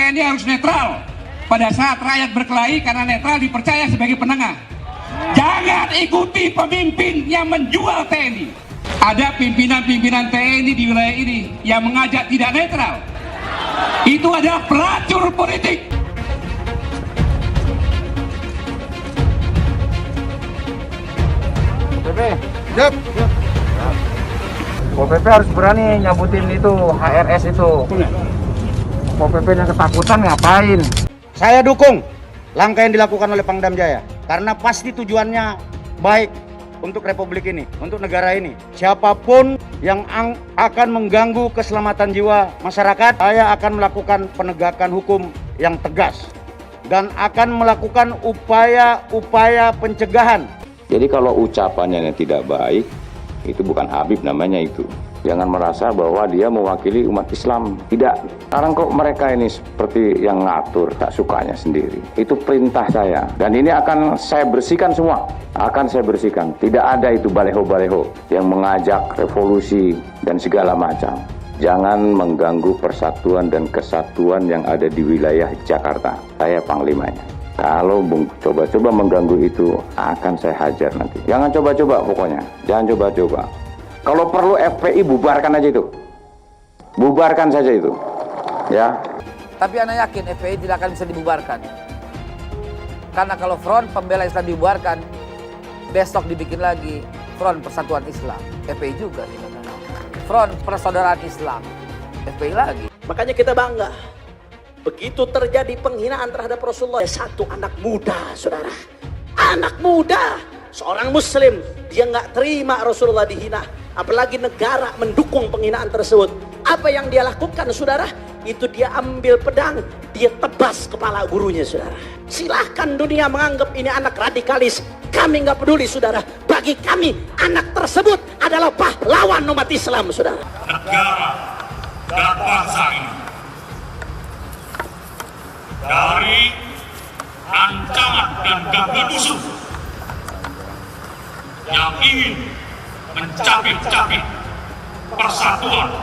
TNI harus netral pada saat rakyat berkelahi, karena netral dipercaya sebagai penengah. Jangan ikuti pemimpin yang menjual TNI. Ada pimpinan-pimpinan TNI di wilayah ini yang mengajak tidak netral. Itu adalah pelacur politik. Yep. Pol PP harus berani nyabutin itu HRS itu. Pol PP yang ketakutan ngapain? Saya dukung langkah yang dilakukan oleh Pangdam Jaya karena pasti tujuannya baik untuk republik ini, untuk negara ini. Siapapun yang akan mengganggu keselamatan jiwa masyarakat, saya akan melakukan penegakan hukum yang tegas dan akan melakukan upaya-upaya pencegahan. Jadi kalau ucapannya yang tidak baik, itu bukan Habib namanya itu. Jangan merasa bahwa dia mewakili umat Islam. Tidak. Sekarang kok mereka ini seperti yang ngatur, tak sukanya sendiri. Itu perintah saya. Dan ini akan saya bersihkan semua. Akan saya bersihkan. Tidak ada itu baleho-baleho yang mengajak revolusi dan segala macam. Jangan mengganggu persatuan dan kesatuan yang ada di wilayah Jakarta. Saya panglimanya. Kalau coba-coba mengganggu itu, akan saya hajar nanti. Jangan coba-coba pokoknya. Jangan coba-coba. Kalau perlu FPI bubarkan aja itu. Bubarkan saja itu. Ya. Tapi Anda yakin FPI tidak akan bisa dibubarkan? Karena kalau Front Pembela Islam dibubarkan, besok dibikin lagi Front Persatuan Islam. FPI juga. Front Persaudaraan Islam. FPI lagi. Makanya kita bangga. Begitu terjadi penghinaan terhadap Rasulullah, satu anak muda, saudara. Anak muda, seorang muslim, dia nggak terima Rasulullah dihina. Apalagi negara mendukung penghinaan tersebut. Apa yang dia lakukan, saudara? Itu dia ambil pedang, dia tebas kepala gurunya, saudara. Silahkan dunia menganggap ini anak radikalis. Kami nggak peduli, saudara. Bagi kami, anak tersebut adalah pahlawan umat Islam, saudara. Negara dan bangsa ini dari ancaman dan gangguan musuh yang ingin mencapik-capik persatuan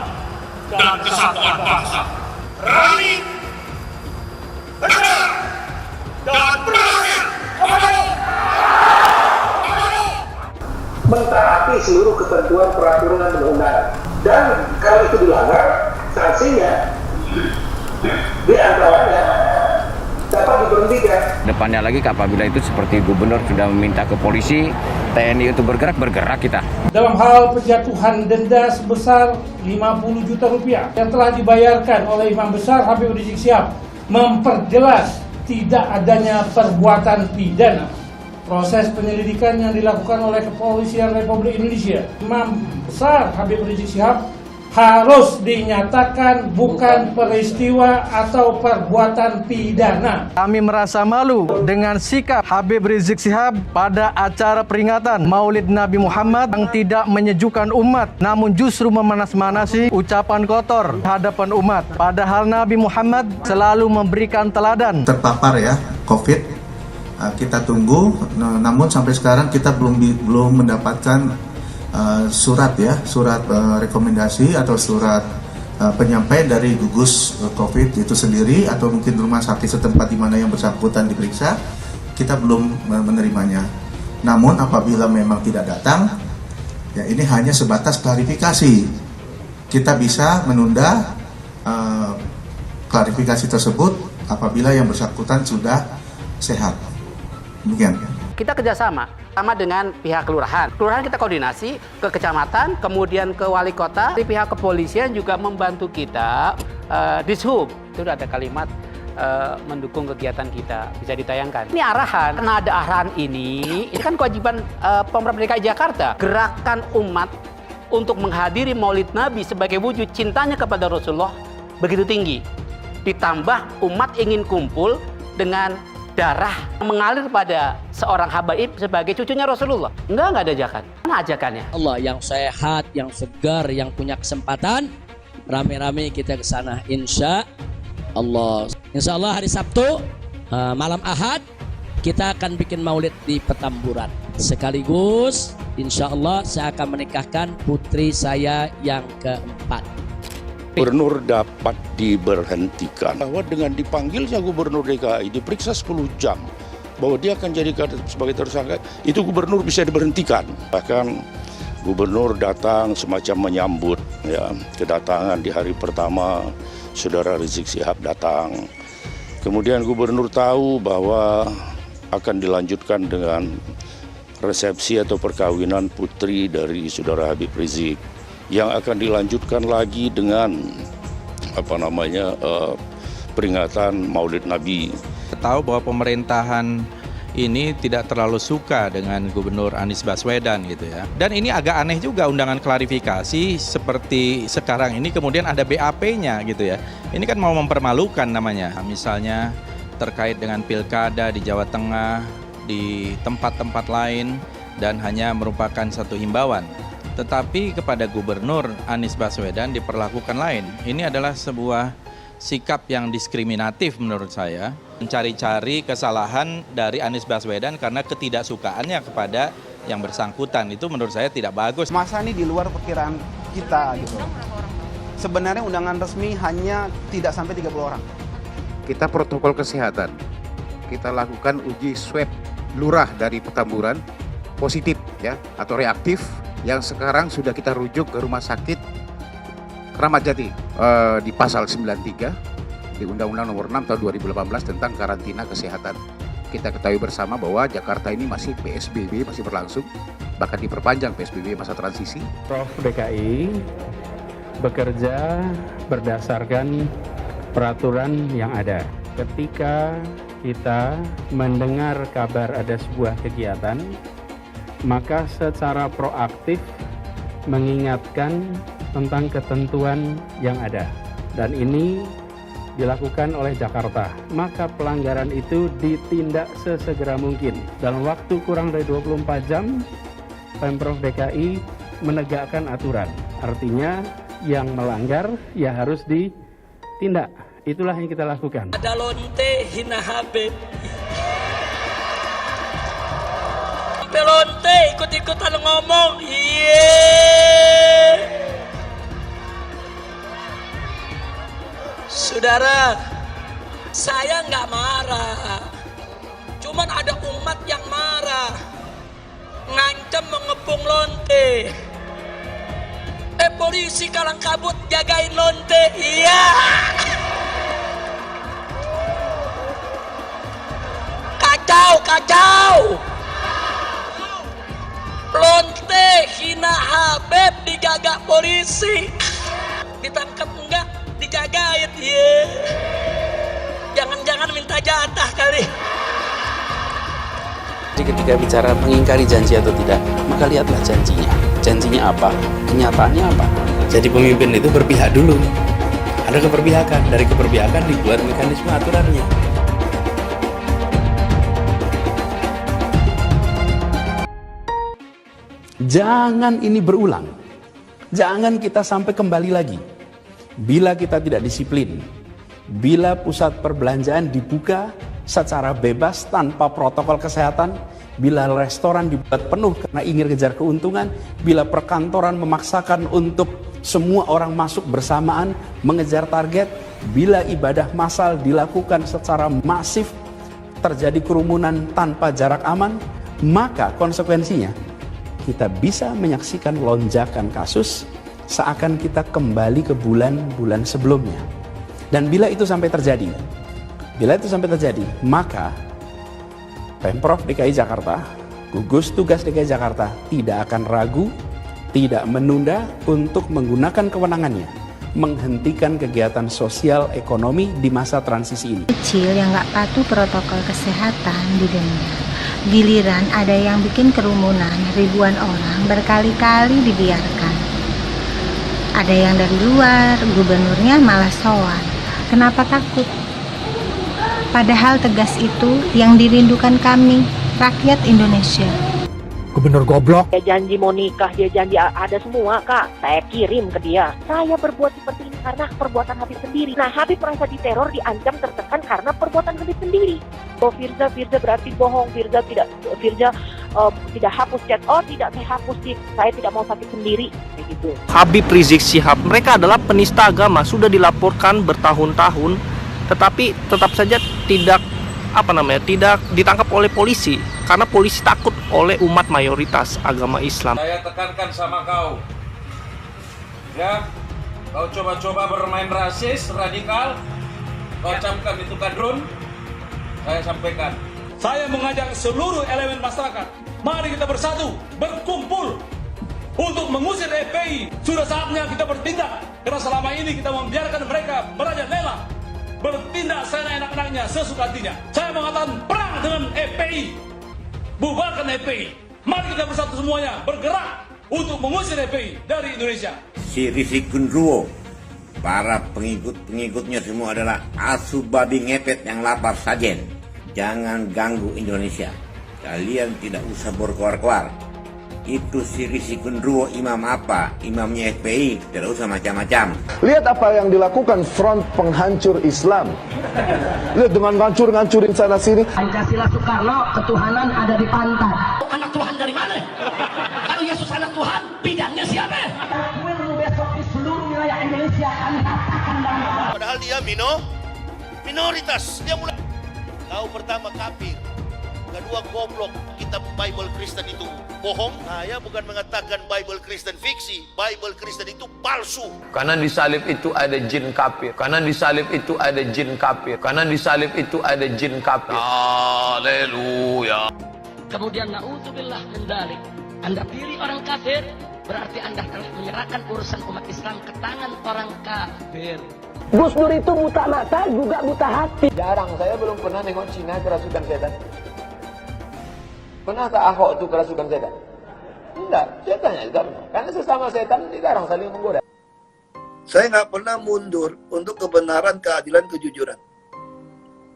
dan kesatuan bangsa. Berani, benar, dan berakhir. Mentaati seluruh ketentuan peraturan dan undang-undang, dan kalau itu dilanggar, sanksinya di antaranya dapat diberhentikan. Depannya lagi apabila itu seperti gubernur sudah meminta ke polisi, TNI untuk bergerak kita. Dalam hal penjatuhan denda sebesar 50 juta rupiah yang telah dibayarkan oleh Imam Besar Habib Rizik Syihab memperjelas tidak adanya perbuatan pidana. Proses penyelidikan yang dilakukan oleh Kepolisian Republik Indonesia, Imam Besar Habib Rizik Syihab harus dinyatakan bukan peristiwa atau perbuatan pidana. Kami merasa malu dengan sikap Habib Rizik Syihab pada acara peringatan Maulid Nabi Muhammad yang tidak menyejukkan umat, namun justru memanas-manasi ucapan kotor hadapan umat. Padahal Nabi Muhammad selalu memberikan teladan. Terpapar ya COVID, kita tunggu, namun sampai sekarang kita belum mendapatkan surat rekomendasi atau surat penyampaian dari gugus COVID itu sendiri atau mungkin rumah sakit setempat di mana yang bersangkutan diperiksa, kita belum menerimanya. Namun apabila memang tidak datang, ya ini hanya sebatas klarifikasi. Kita bisa menunda klarifikasi tersebut apabila yang bersangkutan sudah sehat. Demikian. Kita kerjasama sama dengan pihak kelurahan. Kelurahan kita koordinasi ke kecamatan, kemudian ke wali kota. Di pihak kepolisian juga membantu kita. Dishub itu ada kalimat mendukung kegiatan kita, bisa ditayangkan. Ini arahan, karena ada arahan ini kan kewajiban Pemprov DKI Jakarta. Gerakan umat untuk menghadiri Maulid Nabi sebagai wujud cintanya kepada Rasulullah begitu tinggi. Ditambah umat ingin kumpul dengan darah mengalir pada seorang habaib sebagai cucunya Rasulullah. Enggak ada ajakan. Mana ajakannya? Allah yang sehat, yang segar, yang punya kesempatan, rame-rame kita ke sana insya Allah. Insya Allah hari Sabtu malam Ahad kita akan bikin maulid di Petamburan. Sekaligus insya Allah saya akan menikahkan putri saya yang keempat. Gubernur dapat diberhentikan bahwa dengan dipanggilnya Gubernur DKI diperiksa 10 jam bahwa dia akan jadi sebagai tersangka, itu Gubernur bisa diberhentikan. Bahkan Gubernur datang semacam menyambut ya kedatangan di hari pertama Saudara Rizik Syihab datang. Kemudian Gubernur tahu bahwa akan dilanjutkan dengan resepsi atau perkawinan putri dari Saudara Habib Rizik, yang akan dilanjutkan lagi dengan peringatan Maulid Nabi. Tahu bahwa pemerintahan ini tidak terlalu suka dengan Gubernur Anies Baswedan gitu ya. Dan ini agak aneh juga undangan klarifikasi seperti sekarang ini kemudian ada BAP-nya gitu ya. Ini kan mau mempermalukan namanya. Misalnya terkait dengan pilkada di Jawa Tengah, di tempat-tempat lain, dan hanya merupakan satu himbauan. Tetapi kepada Gubernur Anies Baswedan diperlakukan lain. Ini adalah sebuah sikap yang diskriminatif menurut saya. Mencari-cari kesalahan dari Anies Baswedan karena ketidaksukaannya kepada yang bersangkutan. Itu menurut saya tidak bagus. Masa ini di luar perkiraan kita gitu. Sebenarnya undangan resmi hanya tidak sampai 30 orang. Kita protokol kesehatan. Kita lakukan uji swab lurah dari Petamburan positif ya atau reaktif, yang sekarang sudah kita rujuk ke Rumah Sakit Kramat Jati di pasal 93 di Undang-Undang Nomor 6 tahun 2018 tentang karantina kesehatan. Kita ketahui bersama bahwa Jakarta ini masih PSBB, masih berlangsung, bahkan diperpanjang PSBB masa transisi. Prof DKI bekerja berdasarkan peraturan yang ada. Ketika kita mendengar kabar ada sebuah kegiatan, maka secara proaktif mengingatkan tentang ketentuan yang ada. Dan ini dilakukan oleh Jakarta. Maka pelanggaran itu ditindak sesegera mungkin. Dalam waktu kurang dari 24 jam, Pemprov DKI menegakkan aturan. Artinya yang melanggar ya harus ditindak. Itulah yang kita lakukan. Ada lonte hina Habib. Lonte ikut-ikutan ngomong. Saudara, saya nggak marah. Cuman ada umat yang marah. Ngancam mengepung lonte. Polisi kalang kabut jagain lonte. Iya. Kacau. Lonte hina Habib dijaga polisi. Ditangkap enggak, dijagain. Jangan-jangan minta jatah kali. Jadi ketika bicara mengingkari janji atau tidak, maka lihatlah janjinya. Janjinya apa? Kenyataannya apa? Jadi pemimpin itu berpihak dulu. Ada keberpihakan, dari keberpihakan dibuat mekanisme aturannya. Jangan ini berulang. Jangan kita sampai kembali lagi. Bila kita tidak disiplin, bila pusat perbelanjaan dibuka secara bebas tanpa protokol kesehatan, bila restoran dibuat penuh karena ingin kejar keuntungan, bila perkantoran memaksakan untuk semua orang masuk bersamaan mengejar target, bila ibadah massal dilakukan secara masif, terjadi kerumunan tanpa jarak aman, maka konsekuensinya kita bisa menyaksikan lonjakan kasus seakan kita kembali ke bulan-bulan sebelumnya. Dan bila itu sampai terjadi, maka Pemprov DKI Jakarta, gugus tugas DKI Jakarta tidak akan ragu, tidak menunda untuk menggunakan kewenangannya menghentikan kegiatan sosial ekonomi di masa transisi ini. Kecil yang nggak patuh protokol kesehatan di dunia. Giliran ada yang bikin kerumunan ribuan orang berkali-kali dibiarkan. Ada yang dari luar, gubernurnya malah sowan. Kenapa takut? Padahal tegas itu yang dirindukan kami, rakyat Indonesia. Gubernur goblok. Dia janji mau nikah, dia janji ada semua, Kak. Saya kirim ke dia. Saya berbuat seperti ini karena perbuatan Habib sendiri. Nah, Habib merasa diteror, diancam, tertekan karena perbuatan Habib sendiri. Oh, Firza berarti bohong. Firza tidak hapus chat. Oh tidak, saya hapus sih, saya tidak mau sakit sendiri, kayak gitu. Habib Rizik Syihab, mereka adalah penista agama, sudah dilaporkan bertahun-tahun, tetapi tetap saja tidak tidak ditangkap oleh polisi karena polisi takut oleh umat mayoritas agama Islam. Saya tekankan sama kau, ya, kau coba-coba bermain rasis, radikal, kau camkan itu kadrun, saya sampaikan. Saya mengajak seluruh elemen masyarakat, mari kita bersatu, berkumpul untuk mengusir FPI. Sudah saatnya kita bertindak, karena selama ini kita membiarkan mereka merajalela, bertindak seenak-enaknya, sesuka hatinya. Saya mengatakan perang dengan FPI, bubarkan FPI. Mari kita bersatu semuanya, bergerak untuk mengusir FPI dari Indonesia. Si Rizik Genruwo, para pengikut-pengikutnya semua adalah asu babi ngepet yang lapar sajen. Jangan ganggu Indonesia. Kalian tidak usah berkoar-koar. Itu si Rizik Genruwo imam apa? Imamnya FPI, tidak usah macam-macam. Lihat apa yang dilakukan front penghancur Islam. Lihat dengan ngancur-ngancurin sana sini. Pancasila Soekarno, ketuhanan ada di pantat. Anak Tuhan dari mana? Kalau Yesus anak Tuhan, bidangnya siapa? Besok di seluruh wilayah Indonesia akan katakan dalam. Padahal dia minoritas. Dia mulai. Kau pertama kafir, kedua goblok. Kitab Bible Kristen itu bohong. Saya bukan mengatakan Bible Kristen fiksi, Bible Kristen itu palsu. Karena di salib itu ada jin kafir. Karena di salib itu ada jin kafir. Karena di salib itu ada jin kafir. Haleluya. Kemudian naudzubillah min dzalik. Anda pilih orang kafir, berarti Anda telah menyerahkan urusan umat Islam ke tangan orang kafir. Gus Dur itu buta mata juga buta hati. Jarang, saya belum pernah nengok Cina kerasukan setan. Pernah tak Ahok itu kerasukan setan? Enggak, setannya tidak pernah. Karena sesama setan dilarang saling menggoda. Saya nggak pernah mundur untuk kebenaran, keadilan, kejujuran.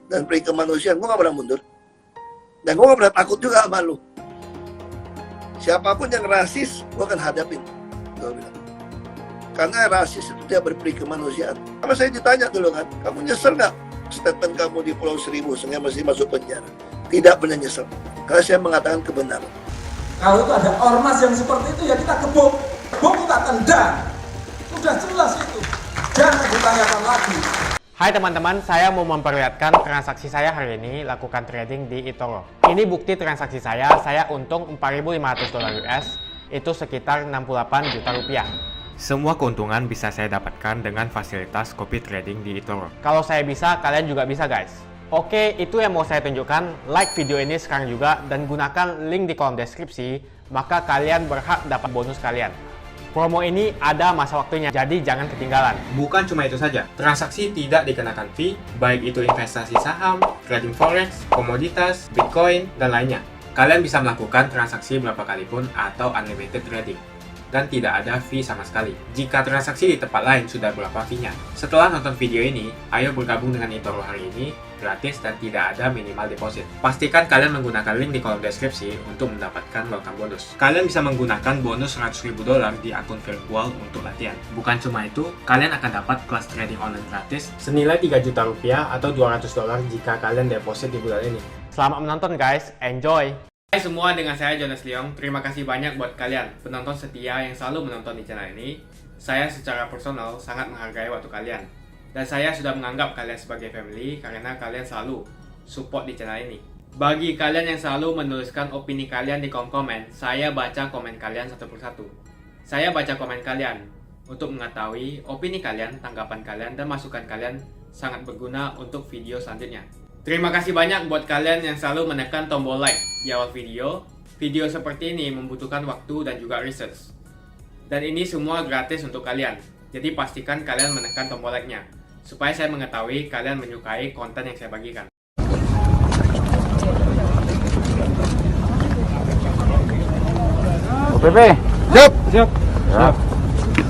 Dan peri kemanusiaan, gue nggak pernah mundur. Dan gue nggak pernah takut juga sama lu. Siapapun yang rasis, gue akan hadapin. Gue bilang. Karena rasis itu tidak berperi kemanusiaan. Sama saya ditanya dulu kan, kamu nyesel nggak statement kamu di Pulau Seribu sehingga masih masuk penjara? Tidak pernah nyesel. Karena saya mengatakan kebenaran. Kalau itu ada ormas yang seperti itu, ya kita gebuk, kita tendang. Sudah jelas itu. Jangan ditanyakan lagi. Hai teman-teman, saya mau memperlihatkan transaksi saya hari ini lakukan trading di eToro. Ini bukti transaksi saya untung $4.500 US, itu sekitar 68 juta rupiah. Semua keuntungan bisa saya dapatkan dengan fasilitas copy trading di eToro. Kalau saya bisa, kalian juga bisa guys. Oke, itu yang mau saya tunjukkan. Like video ini sekarang juga dan gunakan link di kolom deskripsi, maka kalian berhak dapat bonus kalian. Promo ini ada masa waktunya, jadi jangan ketinggalan. Bukan cuma itu saja, transaksi tidak dikenakan fee, baik itu investasi saham, trading forex, komoditas, bitcoin, dan lainnya. Kalian bisa melakukan transaksi berapa kali pun atau unlimited trading. Dan tidak ada fee sama sekali. Jika transaksi di tempat lain sudah berapa fee-nya. Setelah nonton video ini, ayo bergabung dengan eToro hari ini, gratis dan tidak ada minimal deposit. Pastikan kalian menggunakan link di kolom deskripsi untuk mendapatkan welcome bonus. Kalian bisa menggunakan bonus $100.000 di akun virtual untuk latihan. Bukan cuma itu, kalian akan dapat kelas trading online gratis senilai 3 juta rupiah atau $200 jika kalian deposit di bulan ini. Selamat menonton guys, enjoy! Hai semua, dengan saya Jonas Leong. Terima kasih banyak buat kalian penonton setia yang selalu menonton di channel ini. Saya secara personal sangat menghargai waktu kalian. Dan saya sudah menganggap kalian sebagai family karena kalian selalu support di channel ini. Bagi kalian yang selalu menuliskan opini kalian di kolom komen, saya baca komen kalian satu persatu. Saya baca komen kalian untuk mengetahui opini kalian, tanggapan kalian, dan masukan kalian sangat berguna untuk video selanjutnya. Terima kasih banyak buat kalian yang selalu menekan tombol like di awal video. Video seperti ini membutuhkan waktu dan juga research. Dan ini semua gratis untuk kalian. Jadi pastikan kalian menekan tombol like-nya, supaya saya mengetahui kalian menyukai konten yang saya bagikan. OPP, siap. Siap. Ya.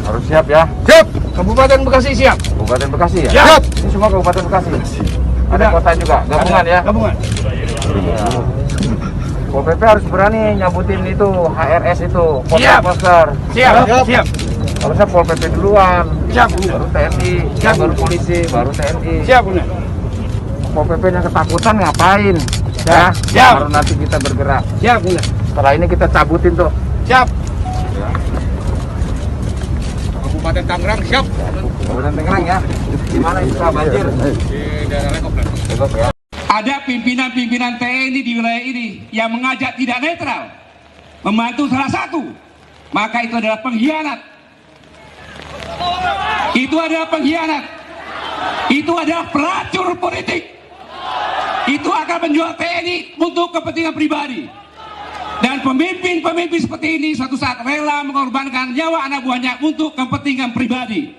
Harus siap ya. Siap. Kabupaten Bekasi siap. Kabupaten Bekasi ya. Siap. Ini semua Kabupaten Bekasi. Ada kota juga, gabungan ya? Gabungan. OPP harus berani nyabutin itu HRS itu, poster-poster. Siap. Siap. Harusnya Pol PP duluan. Siap. Baru TNI, siap. Baru polisi, baru TNI. Siap. Pol PP yang ketakutan ngapain? Ya. Siap. Baru nanti kita bergerak. Siap. Setelah ini kita cabutin tuh. Siap. Kabupaten Tangerang siap. Kabupaten Tangerang ya. Di mana itu banjir? Di daerah Lekop ya. Ada pimpinan-pimpinan TNI di wilayah ini yang mengajak tidak netral, membantu salah satu, maka itu adalah pengkhianat. Itu adalah pengkhianat. Itu adalah pelacur politik. Itu akan menjual TNI untuk kepentingan pribadi. Dan pemimpin-pemimpin seperti ini suatu saat rela mengorbankan nyawa anak buahnya untuk kepentingan pribadi.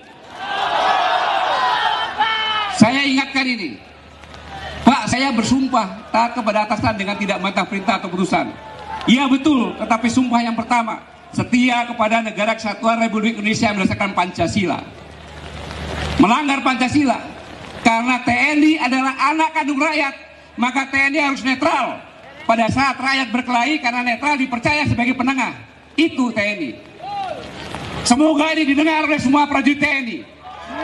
Saya ingatkan ini. Pak, saya bersumpah taat kepada atasan dengan tidak mentah perintah atau putusan. Iya betul, tetapi sumpah yang pertama, setia kepada negara kesatuan Republik Indonesia berdasarkan Pancasila. Melanggar Pancasila, karena TNI adalah anak kandung rakyat, maka TNI harus netral. Pada saat rakyat berkelahi, karena netral dipercaya sebagai penengah. Itu TNI. Semoga ini didengar oleh semua prajurit TNI.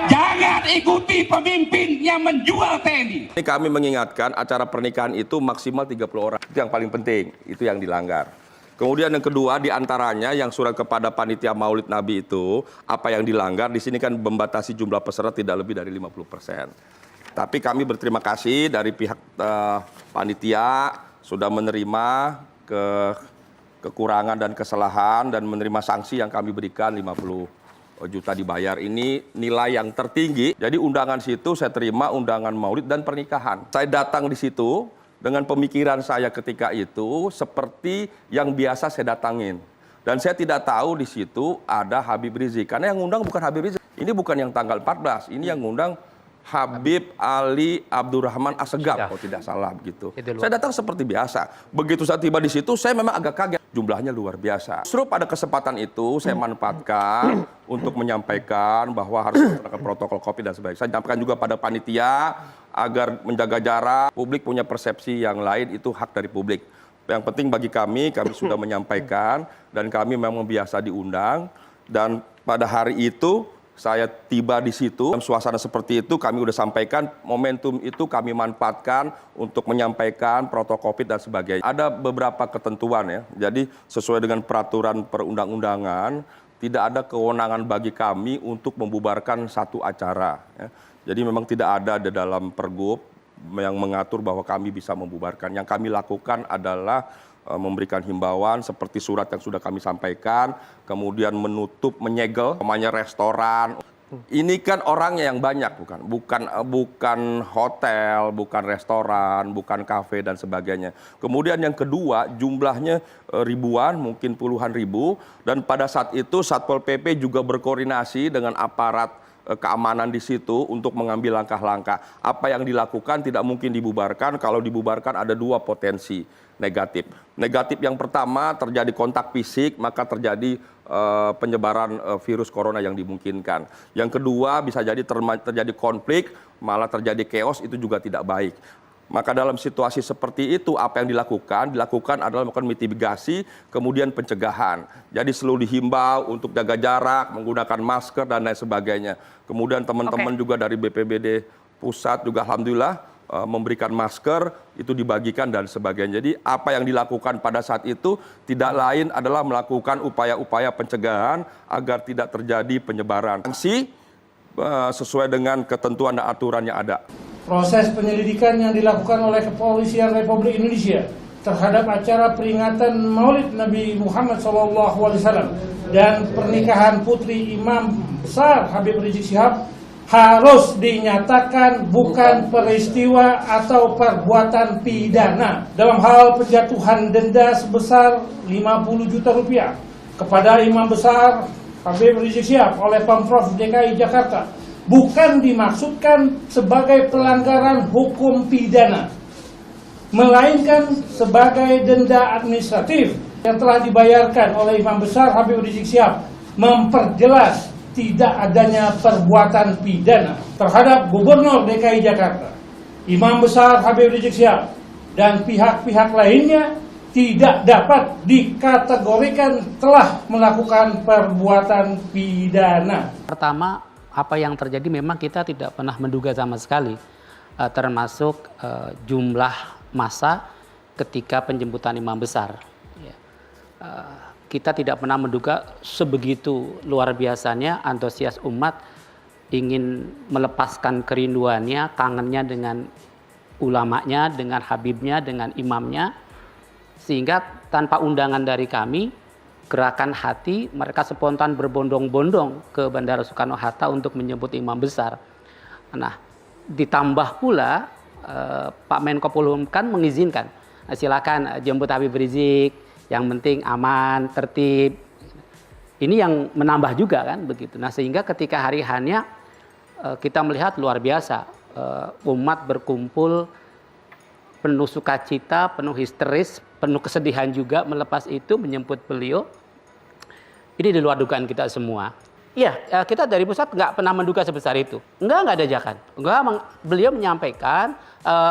Jangan ikuti pemimpin yang menjual TNI. Ini kami mengingatkan acara pernikahan itu maksimal 30 orang. Itu yang paling penting, itu yang dilanggar. Kemudian yang kedua, diantaranya yang surat kepada panitia Maulid Nabi itu, apa yang dilanggar, di sini kan membatasi jumlah peserta tidak lebih dari 50%. Tapi kami berterima kasih dari pihak panitia sudah menerima kekurangan dan kesalahan dan menerima sanksi yang kami berikan 50 juta dibayar. Ini nilai yang tertinggi. Jadi undangan situ saya terima undangan maulid dan pernikahan. Saya datang di situ dengan pemikiran saya ketika itu seperti yang biasa saya datangin. Dan saya tidak tahu di situ ada Habib Rizik. Karena yang ngundang bukan Habib Rizik. Ini bukan yang tanggal 14. Ini yang ngundang Habib Ali Abdurrahman Assegaf, kalau tidak salah begitu. Saya datang seperti biasa. Begitu saya tiba di situ, saya memang agak kaget. Jumlahnya luar biasa. Justru pada kesempatan itu saya manfaatkan untuk menyampaikan bahwa harus melaksanakan protokol COVID dan sebagainya. Saya sampaikan juga pada panitia agar menjaga jarak. Publik punya persepsi yang lain, itu hak dari publik. Yang penting bagi kami sudah menyampaikan dan kami memang biasa diundang. Dan pada hari itu saya tiba di situ, dalam suasana seperti itu kami sudah sampaikan, momentum itu kami manfaatkan untuk menyampaikan protokol COVID dan sebagainya. Ada beberapa ketentuan ya, jadi sesuai dengan peraturan perundang-undangan, tidak ada kewenangan bagi kami untuk membubarkan satu acara. Ya. Jadi memang tidak ada di dalam pergub yang mengatur bahwa kami bisa membubarkan. Yang kami lakukan adalah memberikan himbauan seperti surat yang sudah kami sampaikan, kemudian menutup, menyegel, namanya restoran. Ini kan orangnya yang banyak, bukan hotel, bukan restoran, bukan kafe dan sebagainya. Kemudian yang kedua, jumlahnya ribuan, mungkin puluhan ribu, dan pada saat itu Satpol PP juga berkoordinasi dengan aparat keamanan di situ untuk mengambil langkah-langkah. Apa yang dilakukan tidak mungkin dibubarkan, kalau dibubarkan ada dua potensi negatif. Negatif yang pertama terjadi kontak fisik, maka terjadi penyebaran virus corona yang dimungkinkan. Yang kedua bisa jadi terjadi konflik, malah terjadi chaos, itu juga tidak baik. Maka dalam situasi seperti itu apa yang dilakukan adalah melakukan mitigasi, kemudian pencegahan. Jadi selalu dihimbau untuk jaga jarak, menggunakan masker dan lain sebagainya. Kemudian teman-teman juga dari BPBD pusat juga alhamdulillah memberikan masker, itu dibagikan dan sebagainya. Jadi apa yang dilakukan pada saat itu tidak lain adalah melakukan upaya-upaya pencegahan agar tidak terjadi penyebaran. Sanksi sesuai dengan ketentuan dan aturan yang ada. Proses penyelidikan yang dilakukan oleh Kepolisian Republik Indonesia terhadap acara peringatan Maulid Nabi Muhammad SAW dan pernikahan putri Imam Besar Habib Rizik Syihab harus dinyatakan bukan peristiwa atau perbuatan pidana dalam hal penjatuhan denda sebesar 50 juta rupiah kepada Imam Besar Habib Rizik Syihab oleh Pemprov DKI Jakarta bukan dimaksudkan sebagai pelanggaran hukum pidana, melainkan sebagai denda administratif yang telah dibayarkan oleh Imam Besar Habib Rizik Syihab memperjelas tidak adanya perbuatan pidana terhadap Gubernur DKI Jakarta, Imam Besar Habib Rizik Syihab, dan pihak-pihak lainnya tidak dapat dikategorikan telah melakukan perbuatan pidana. Pertama, apa yang terjadi memang kita tidak pernah menduga sama sekali, termasuk jumlah massa ketika penjemputan Imam Besar. kita tidak pernah menduga sebegitu luar biasanya antusias umat ingin melepaskan kerinduannya, kangennya dengan ulamanya, dengan habibnya, dengan imamnya, sehingga tanpa undangan dari kami, gerakan hati mereka spontan berbondong-bondong ke Bandara Soekarno-Hatta untuk menyebut imam besar. Nah, ditambah pula Pak Menko Polhukam mengizinkan, silakan jemput Habib Rizik, yang penting aman, tertib. Ini yang menambah juga kan begitu. Nah, sehingga ketika hari H-nya kita melihat luar biasa, umat berkumpul penuh sukacita, penuh histeris, penuh kesedihan juga melepas itu menyebut beliau. Ini di luar dugaan kita semua. Iya, kita dari pusat nggak pernah menduga sebesar itu. Nggak ada ajakan. Beliau menyampaikan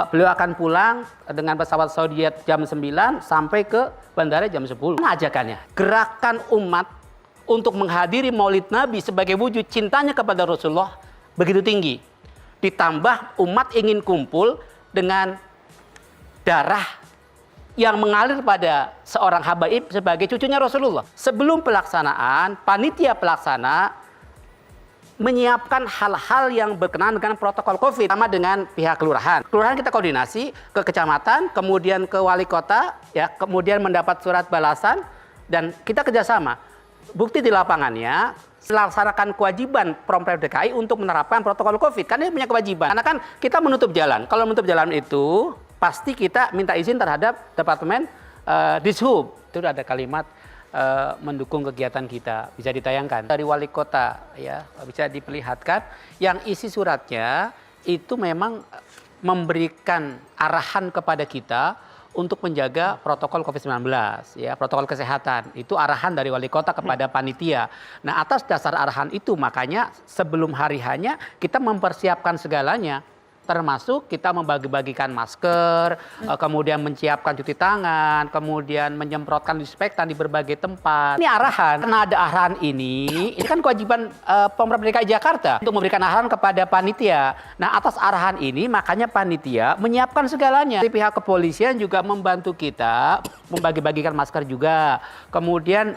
beliau akan pulang dengan pesawat Saudi jam 9 sampai ke bandara jam 10. Mana ajakannya? Gerakan umat untuk menghadiri Maulid Nabi sebagai wujud cintanya kepada Rasulullah begitu tinggi. Ditambah umat ingin kumpul dengan darah yang mengalir pada seorang habaib sebagai cucunya Rasulullah. Sebelum pelaksanaan, panitia pelaksana menyiapkan hal-hal yang berkenaan dengan protokol COVID, sama dengan pihak kelurahan. Kelurahan kita koordinasi ke kecamatan, kemudian ke wali kota, ya, kemudian mendapat surat balasan, dan kita kerjasama. Bukti di lapangannya, melaksanakan kewajiban Pemprov DKI untuk menerapkan protokol COVID. Kan dia punya kewajiban. Karena kan kita menutup jalan. Kalau menutup jalan itu, pasti kita minta izin terhadap Departemen Dishub. Itu ada kalimat mendukung kegiatan kita, bisa ditayangkan dari wali kota, ya, bisa diperlihatkan. Yang isi suratnya itu memang memberikan arahan kepada kita untuk menjaga protokol COVID-19, ya, protokol kesehatan. Itu arahan dari wali kota kepada panitia. Nah, atas dasar arahan itu makanya sebelum hari H-nya kita mempersiapkan segalanya. Termasuk kita membagi-bagikan masker, kemudian menyiapkan cuci tangan, kemudian menyemprotkan disinfektan di berbagai tempat. Ini arahan. Karena ada arahan ini kan kewajiban Pemprov DKI Jakarta untuk memberikan arahan kepada panitia. Nah, atas arahan ini makanya panitia menyiapkan segalanya. Dari pihak kepolisian juga membantu kita membagi-bagikan masker juga. Kemudian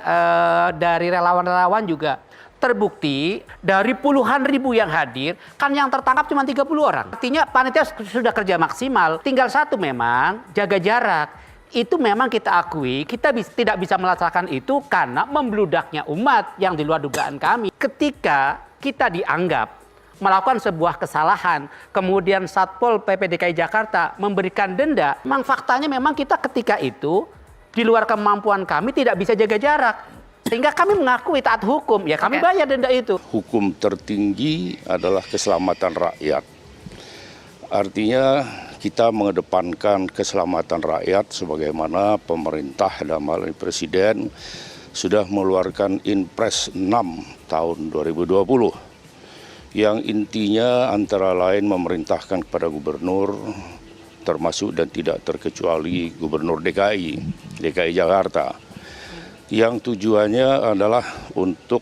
dari relawan-relawan juga. Terbukti dari puluhan ribu yang hadir, kan yang tertangkap cuma 30 orang. Artinya panitia sudah kerja maksimal, tinggal satu memang jaga jarak. Itu memang kita akui, kita tidak bisa melaksanakan itu karena membludaknya umat yang di luar dugaan kami. Ketika kita dianggap melakukan sebuah kesalahan, kemudian Satpol PP DKI Jakarta memberikan denda, memang faktanya memang kita ketika itu di luar kemampuan kami tidak bisa jaga jarak. Sehingga kami mengakui taat hukum, ya kami bayar denda itu. Hukum tertinggi adalah keselamatan rakyat. Artinya kita mengedepankan keselamatan rakyat sebagaimana pemerintah dalam hal ini Presiden sudah mengeluarkan Inpres 6 tahun 2020. Yang intinya antara lain memerintahkan kepada gubernur, termasuk dan tidak terkecuali Gubernur DKI Jakarta, yang tujuannya adalah untuk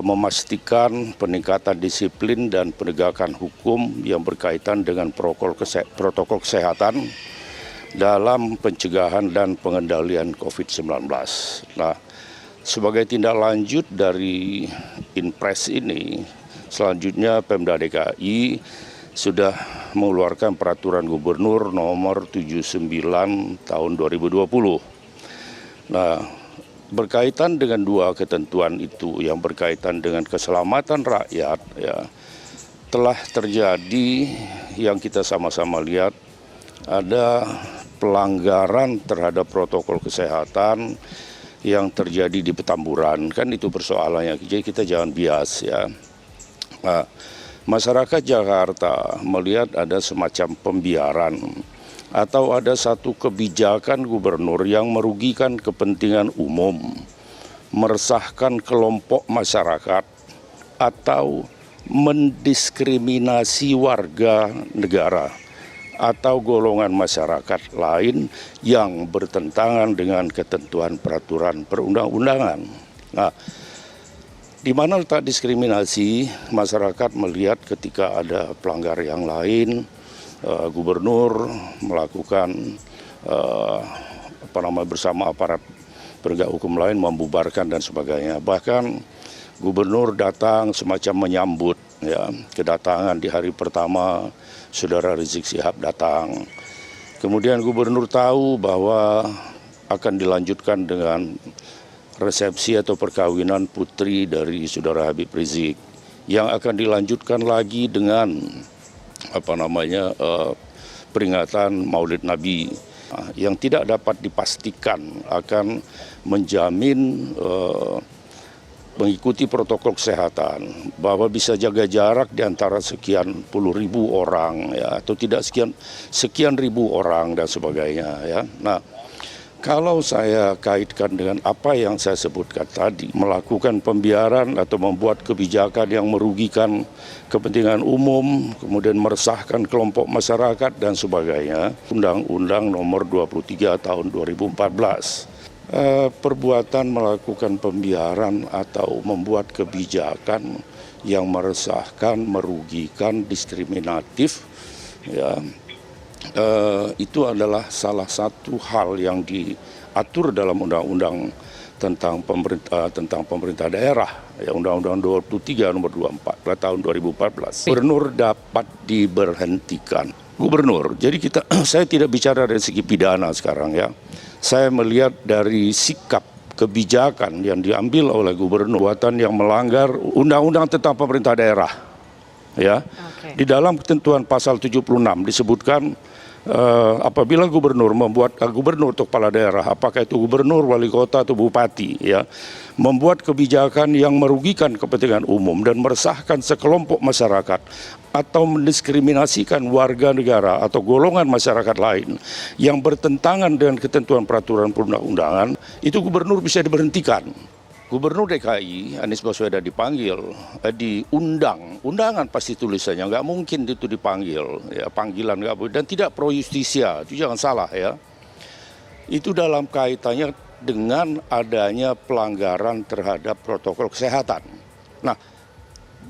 memastikan peningkatan disiplin dan penegakan hukum yang berkaitan dengan protokol kesehatan dalam pencegahan dan pengendalian COVID-19. Nah, sebagai tindak lanjut dari Inpres ini, selanjutnya Pemda DKI sudah mengeluarkan peraturan gubernur nomor 79 tahun 2020. Nah, berkaitan dengan dua ketentuan itu yang berkaitan dengan keselamatan rakyat, ya, telah terjadi yang kita sama-sama lihat ada pelanggaran terhadap protokol kesehatan yang terjadi di Petamburan. Kan itu persoalannya, jadi kita jangan bias, ya. Nah, masyarakat Jakarta melihat ada semacam pembiaran atau ada satu kebijakan gubernur yang merugikan kepentingan umum, meresahkan kelompok masyarakat, atau mendiskriminasi warga negara atau golongan masyarakat lain yang bertentangan dengan ketentuan peraturan perundang-undangan. Nah, di mana letak diskriminasi? Masyarakat melihat ketika ada pelanggar yang lain, gubernur melakukan bersama aparat penegak hukum lain membubarkan dan sebagainya. Bahkan gubernur datang semacam menyambut ya kedatangan di hari pertama Saudara Rizik Syihab datang. Kemudian gubernur tahu bahwa akan dilanjutkan dengan resepsi atau perkawinan putri dari Saudara Habib Rizik yang akan dilanjutkan lagi dengan peringatan Maulid Nabi yang tidak dapat dipastikan akan menjamin mengikuti protokol kesehatan, bahwa bisa jaga jarak di antara sekian puluh ribu orang ya, atau tidak sekian ribu orang dan sebagainya ya. Nah, kalau saya kaitkan dengan apa yang saya sebutkan tadi, melakukan pembiaran atau membuat kebijakan yang merugikan kepentingan umum, kemudian meresahkan kelompok masyarakat dan sebagainya, Undang-Undang Nomor 23 Tahun 2014. Perbuatan melakukan pembiaran atau membuat kebijakan yang meresahkan, merugikan, diskriminatif, ya, itu adalah salah satu hal yang diatur dalam undang-undang tentang pemerintah daerah, ya, Undang-Undang 23 Nomor 24 tahun 2014. Gubernur dapat diberhentikan. Gubernur, jadi saya tidak bicara dari segi pidana sekarang ya. Saya melihat dari sikap kebijakan yang diambil oleh gubernur, buatan yang melanggar undang-undang tentang pemerintah daerah. Ya. Okay. Di dalam ketentuan pasal 76 disebutkan apabila gubernur atau kepala daerah, apakah itu gubernur, wali kota atau bupati, ya, membuat kebijakan yang merugikan kepentingan umum dan meresahkan sekelompok masyarakat atau mendiskriminasikan warga negara atau golongan masyarakat lain yang bertentangan dengan ketentuan peraturan perundang-undangan, itu gubernur bisa diberhentikan. Gubernur DKI Anies Baswedan dipanggil, undangan pasti tulisannya, nggak mungkin itu dipanggil, ya, panggilan nggak boleh, dan tidak pro justisia, itu jangan salah ya. Itu dalam kaitannya dengan adanya pelanggaran terhadap protokol kesehatan. Nah,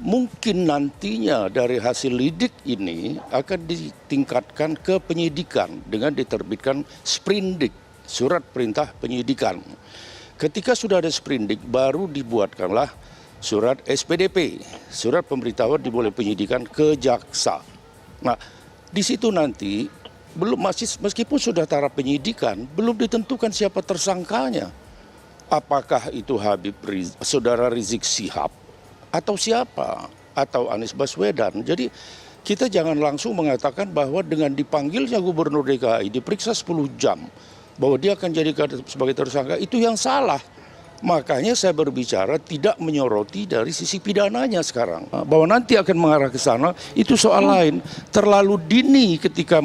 mungkin nantinya dari hasil lidik ini akan ditingkatkan ke penyidikan dengan diterbitkan sprindik, surat perintah penyidikan. Ketika sudah ada sprindik, baru dibuatkanlah surat SPDP, surat pemberitahuan dimulai penyidikan ke jaksa. Nah, di situ nanti meskipun sudah taraf penyidikan, belum ditentukan siapa tersangkanya. Apakah itu Saudara Rizik Syihab atau siapa, atau Anies Baswedan. Jadi kita jangan langsung mengatakan bahwa dengan dipanggilnya Gubernur DKI diperiksa 10 jam, bahwa dia akan jadikan sebagai tersangka, itu yang salah. Makanya saya berbicara tidak menyoroti dari sisi pidananya sekarang. Bahwa nanti akan mengarah ke sana, itu soal lain. Terlalu dini ketika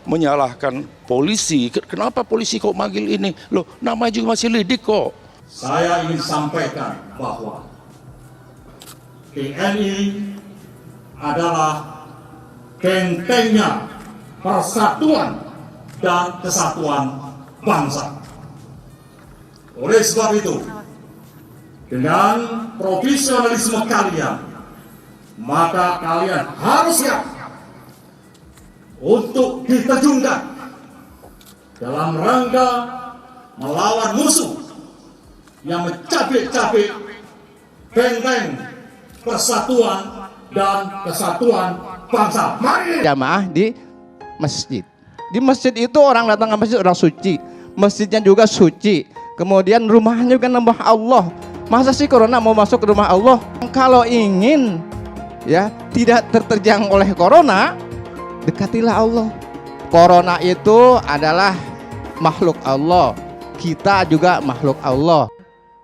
menyalahkan polisi. Kenapa polisi kok manggil ini? Loh, nama juga masih lidik kok. Saya ingin sampaikan bahwa TNI adalah bentengnya persatuan dan kesatuan bangsa. Oleh sebab itu, dengan profesionalisme kalian, maka kalian harus siap untuk diterjunkan dalam rangka melawan musuh yang mencabik-cabik benteng persatuan dan kesatuan bangsa. Mari jamaah di masjid. Di masjid itu orang datang ke masjid orang suci, masjidnya juga suci. Kemudian rumahnya juga nambah Allah. Masa sih corona mau masuk ke rumah Allah? Kalau ingin ya tidak terterjang oleh corona, dekatilah Allah. Corona itu adalah makhluk Allah. Kita juga makhluk Allah.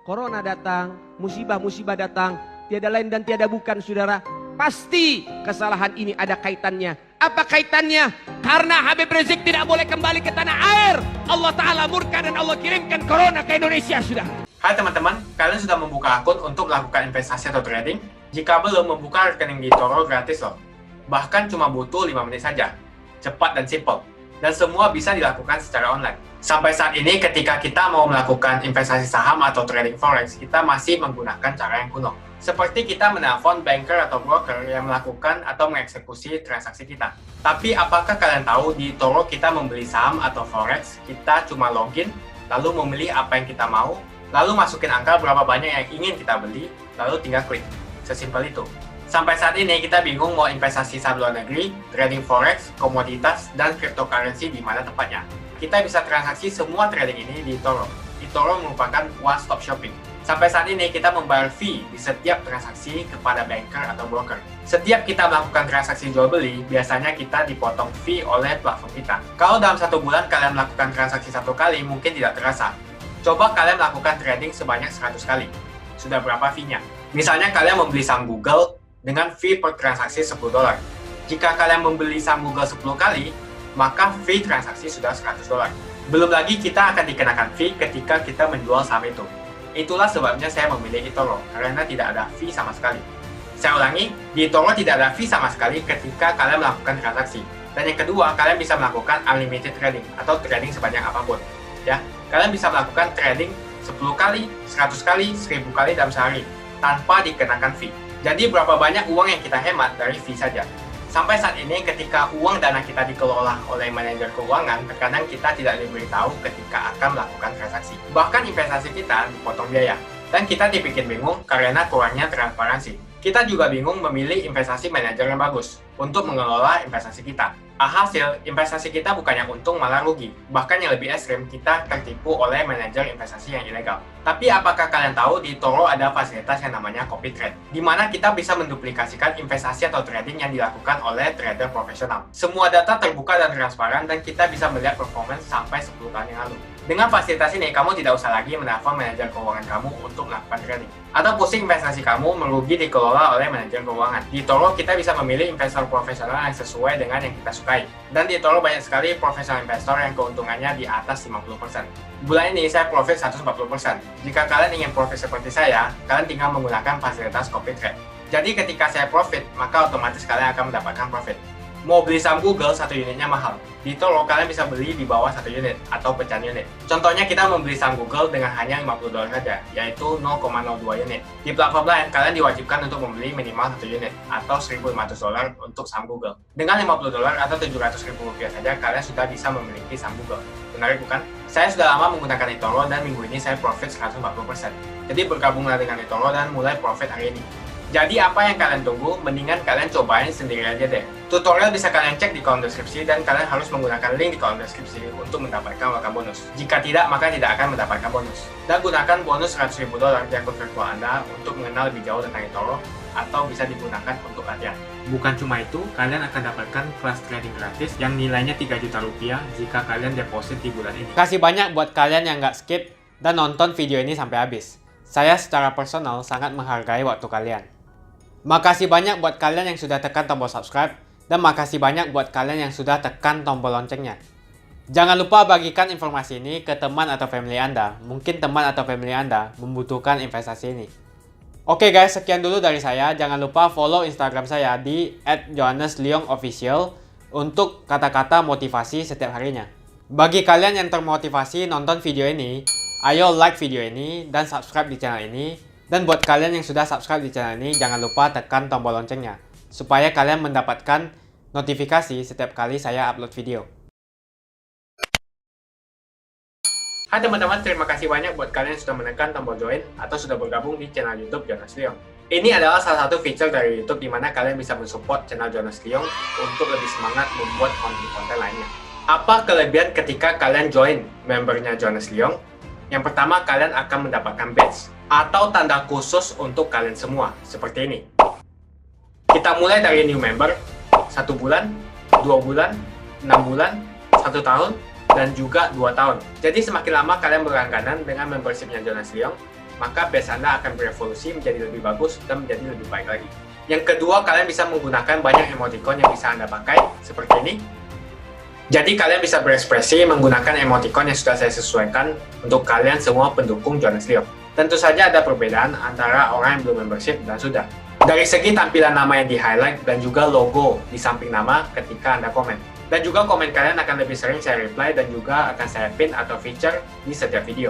Corona datang, musibah-musibah datang, tiada lain dan tiada bukan, saudara. Pasti kesalahan ini ada kaitannya. Apa kaitannya? Karena Habib Rizik tidak boleh kembali ke tanah air. Allah Ta'ala murka dan Allah kirimkan corona ke Indonesia, sudah. Hai teman-teman, kalian sudah membuka akun untuk melakukan investasi atau trading? Jika belum, membuka rekening di Toro gratis loh. Bahkan cuma butuh 5 menit saja. Cepat dan simple. Dan semua bisa dilakukan secara online. Sampai saat ini ketika kita mau melakukan investasi saham atau trading forex, kita masih menggunakan cara yang kuno. Seperti kita menelpon banker atau broker yang melakukan atau mengeksekusi transaksi kita. Tapi apakah kalian tahu di Toro kita membeli saham atau forex, kita cuma login, lalu memilih apa yang kita mau, lalu masukin angka berapa banyak yang ingin kita beli, lalu tinggal klik. Sesimpel itu. Sampai saat ini kita bingung mau investasi saham luar negeri, trading forex, komoditas, dan cryptocurrency di mana tepatnya. Kita bisa transaksi semua trading ini di eToro. eToro merupakan one-stop shopping. Sampai saat ini kita membayar fee di setiap transaksi kepada banker atau broker. Setiap kita melakukan transaksi jual beli, biasanya kita dipotong fee oleh platform kita. Kalau dalam 1 bulan kalian melakukan transaksi 1 kali, mungkin tidak terasa. Coba kalian melakukan trading sebanyak 100 kali. Sudah berapa fee-nya? Misalnya kalian membeli saham Google dengan fee per transaksi $10. Jika kalian membeli saham Google 10 kali, maka fee transaksi sudah $100. Belum lagi kita akan dikenakan fee ketika kita menjual saham itu. Itulah sebabnya saya memilih eToro, karena tidak ada fee sama sekali. Saya ulangi, di eToro tidak ada fee sama sekali ketika kalian melakukan transaksi. Dan yang kedua, kalian bisa melakukan unlimited trading, atau trading sebanyak apapun. Ya, kalian bisa melakukan trading 10 kali, 100 kali, 1000 kali dalam sehari, tanpa dikenakan fee. Jadi berapa banyak uang yang kita hemat dari fee saja. Sampai saat ini ketika uang dana kita dikelola oleh manajer keuangan, terkadang kita tidak diberitahu ketika akan melakukan transaksi. Bahkan investasi kita dipotong biaya. Dan kita dibikin bingung karena kurangnya transparansi. Kita juga bingung memilih investasi manajer yang bagus untuk mengelola investasi kita. Alhasil, investasi kita bukannya untung malah rugi. Bahkan yang lebih ekstrim, kita tertipu oleh manajer investasi yang ilegal. Tapi apakah kalian tahu di eToro ada fasilitas yang namanya copy trade, di mana kita bisa menduplikasikan investasi atau trading yang dilakukan oleh trader profesional. Semua data terbuka dan transparan dan kita bisa melihat performance sampai 10 tahun yang lalu. Dengan fasilitas ini, kamu tidak usah lagi menelpon manajer keuangan kamu untuk melakukan trading. Atau pusing investasi kamu merugi dikelola oleh manajer keuangan. Di eToro, kita bisa memilih investor profesional yang sesuai dengan yang kita sukai. Dan di eToro banyak sekali profesional investor yang keuntungannya di atas 50%. Bulan ini saya profit 140%. Jika kalian ingin profit seperti saya, kalian tinggal menggunakan fasilitas copy trade. Jadi ketika saya profit, maka otomatis kalian akan mendapatkan profit. Mau beli saham Google, 1 unitnya mahal. Di eToro, kalian bisa beli di bawah 1 unit atau pecahan unit. Contohnya kita membeli saham Google dengan hanya $50 saja, yaitu 0,02 unit. Di platform lain, kalian diwajibkan untuk membeli minimal 1 unit atau $1.500 untuk saham Google. Dengan $50 atau Rp700.000 saja, kalian sudah bisa memiliki saham Google. Menarik bukan? Saya sudah lama menggunakan eToro dan minggu ini saya profit 140%. Jadi bergabunglah dengan eToro dan mulai profit hari ini. Jadi apa yang kalian tunggu? Mendingan kalian cobain sendiri aja deh. Tutorial bisa kalian cek di kolom deskripsi dan kalian harus menggunakan link di kolom deskripsi untuk mendapatkan welcome bonus. Jika tidak, maka tidak akan mendapatkan bonus. Dan gunakan bonus $100.000 di akun virtual Anda untuk mengenal lebih jauh tentang eToro atau bisa digunakan untuk latihan. Bukan cuma itu, kalian akan dapatkan kelas trading gratis yang nilainya Rp3 juta jika kalian deposit di bulan ini. Kasih banyak buat kalian yang nggak skip dan nonton video ini sampai habis. Saya secara personal sangat menghargai waktu kalian. Makasih banyak buat kalian yang sudah tekan tombol subscribe, dan makasih banyak buat kalian yang sudah tekan tombol loncengnya. Jangan lupa bagikan informasi ini ke teman atau family Anda. Mungkin teman atau family Anda membutuhkan investasi ini. Oke guys, sekian dulu dari saya. Jangan lupa follow Instagram saya di @johannesleongofficial untuk kata-kata motivasi setiap harinya. Bagi kalian yang termotivasi nonton video ini, ayo like video ini dan subscribe di channel ini. Dan buat kalian yang sudah subscribe di channel ini, jangan lupa tekan tombol loncengnya, supaya kalian mendapatkan notifikasi setiap kali saya upload video. Hai teman-teman, terima kasih banyak buat kalian yang sudah menekan tombol join atau sudah bergabung di channel YouTube Jonas Leong. Ini adalah salah satu feature dari YouTube di mana kalian bisa mensupport channel Jonas Leong untuk lebih semangat membuat konten-konten lainnya. Apa kelebihan ketika kalian join membernya Jonas Leong? Yang pertama, kalian akan mendapatkan badge atau tanda khusus untuk kalian semua, seperti ini. Kita mulai dari new member, 1 bulan, 2 bulan, 6 bulan, 1 tahun, dan juga 2 tahun. Jadi semakin lama kalian berlangganan dengan membershipnya Jonas Leong, maka badge Anda akan berevolusi menjadi lebih bagus dan menjadi lebih baik lagi. Yang kedua, kalian bisa menggunakan banyak emoticon yang bisa Anda pakai, seperti ini. Jadi kalian bisa berekspresi menggunakan emoticon yang sudah saya sesuaikan untuk kalian semua pendukung Jonas Leong. Tentu saja ada perbedaan antara orang yang belum membership dan sudah. Dari segi tampilan nama yang di-highlight dan juga logo di samping nama ketika Anda komen. Dan juga komen kalian akan lebih sering saya reply dan juga akan saya pin atau feature di setiap video.